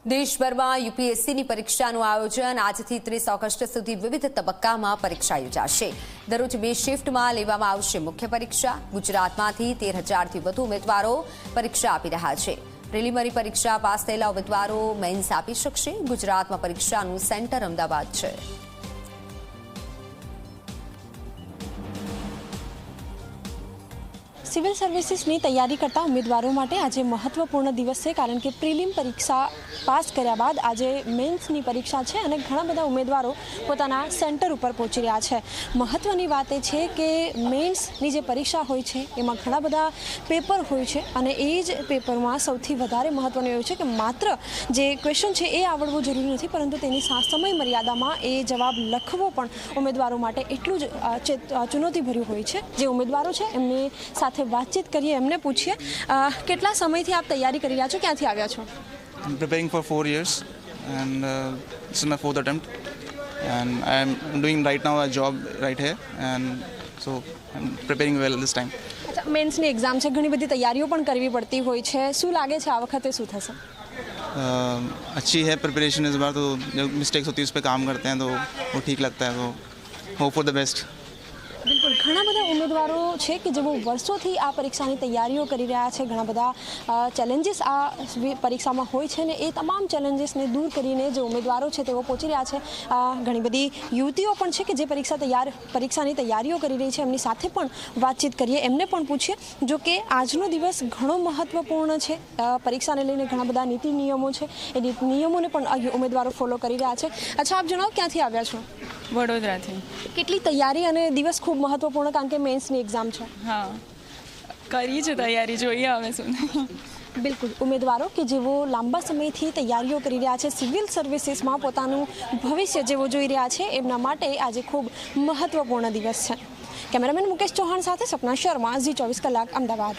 દેશભરમાં યુપીએસસીની પરીક્ષાનું આયોજન આજથી 30 ઓગસ્ટ સુધી વિવિધ તબક્કામાં પરીક્ષા યોજાશે। દરરોજ 2 શિફ્ટમાં લેવામાં આવશે મુખ્ય પરીક્ષા। ગુજરાતમાંથી 13,000થી વધુ ઉમેદવારો પરીક્ષા આપી રહ્યા છે। પ્રિલિમિનરી પરીક્ષા પાસ થયેલા ઉમેદવારો મેઇન્સ આપી શકશે। ગુજરાતમાં પરીક્ષાનું સેન્ટર અમદાવાદ છે। સિવિલ સર્વિસીસની તૈયારી કરતા ઉમેદવારો માટે આજે મહત્વપૂર્ણ દિવસ છે, કારણ કે પ્રિલિમ પરીક્ષા પાસ કર્યા બાદ આજે મેન્સની પરીક્ષા છે અને ઘણા બધા ઉમેદવારો પોતાના સેન્ટર ઉપર પહોંચી રહ્યા છે। મહત્વની વાત એ છે કે મેન્સની જે પરીક્ષા હોય છે એમાં ઘણા બધા પેપર હોય છે અને એ જ પેપરમાં સૌથી વધારે મહત્વનું એવું છે કે માત્ર જે ક્વેશ્ચન છે એ આવડવું જરૂરી નથી, પરંતુ તેની સમય મર્યાદામાં એ જવાબ લખવો પણ ઉમેદવારો માટે એટલું જ ચુનૌતીભર્યું હોય છે। જે ઉમેદવારો છે એમની સાથે बातचीत करिए, एमने पूछिए કેટલા સમયથી આપ તૈયારી કરી રહ્યા છો, ક્યાંથી આવ્યા છો? I'm preparing for 4 years and this is my 4th attempt and I am doing right now a job right here and so I'm preparing well this time. अच्छा, મેન્સની એક્ઝામ છે, ઘણી બધી તૈયારીઓ પણ કરવી પડતી હોય છે, શું લાગે છે આ વખતે શું થશે? अच्छी है प्रिपरेशन इस बार, तो जो मिस्टेक्स होती है उस पर काम करते हैं तो वो ठीक लगता है, तो होप फॉर द बेस्ट। બિલકુલ, ઘણા બધા ઉમેદવારો છે કે જેઓ વર્ષોથી આ પરીક્ષાની તૈયારીઓ કરી રહ્યા છે। ઘણા બધા ચેલેન્જીસ આ પરીક્ષામાં હોય છે ને એ તમામ ચેલેન્જીસને દૂર કરીને જે ઉમેદવારો છે તેઓ પહોંચી રહ્યા છે। ઘણી બધી યુવતીઓ પણ છે કે જે પરીક્ષાની તૈયારીઓ કરી રહી છે, એમની સાથે પણ વાતચીત કરીએ, એમને પણ પૂછીએ। જો કે આજનો દિવસ ઘણો મહત્વપૂર્ણ છે, પરીક્ષાને લઈને ઘણા બધા નીતિ નિયમો છે, એ નીતિ નિયમોને પણ ઉમેદવારો ફોલો કરી રહ્યા છે। અચ્છા, આપ જણાવો ક્યાંથી આવ્યા છો? વડોદરાથી। કેટલી તૈયારી અને દિવસ ખૂબ મહત્વપૂર્ણ, કારણ કે મેન્સની એક્ઝામ છે। હા, કરી છે તૈયારી, જોઈએ હવે શું। બિલકુલ, ઉમેદવારો કે જેઓ લાંબા સમયથી તૈયારીઓ કરી રહ્યા છે, સિવિલ સર્વિસીસમાં પોતાનું ભવિષ્ય જેઓ જોઈ રહ્યા છે, એમના માટે આજે ખૂબ મહત્વપૂર્ણ દિવસ છે। કેમેરામેન મુકેશ ચૌહાણ સાથે સપના શર્મા, ઝી 24 કલાક, અમદાવાદ।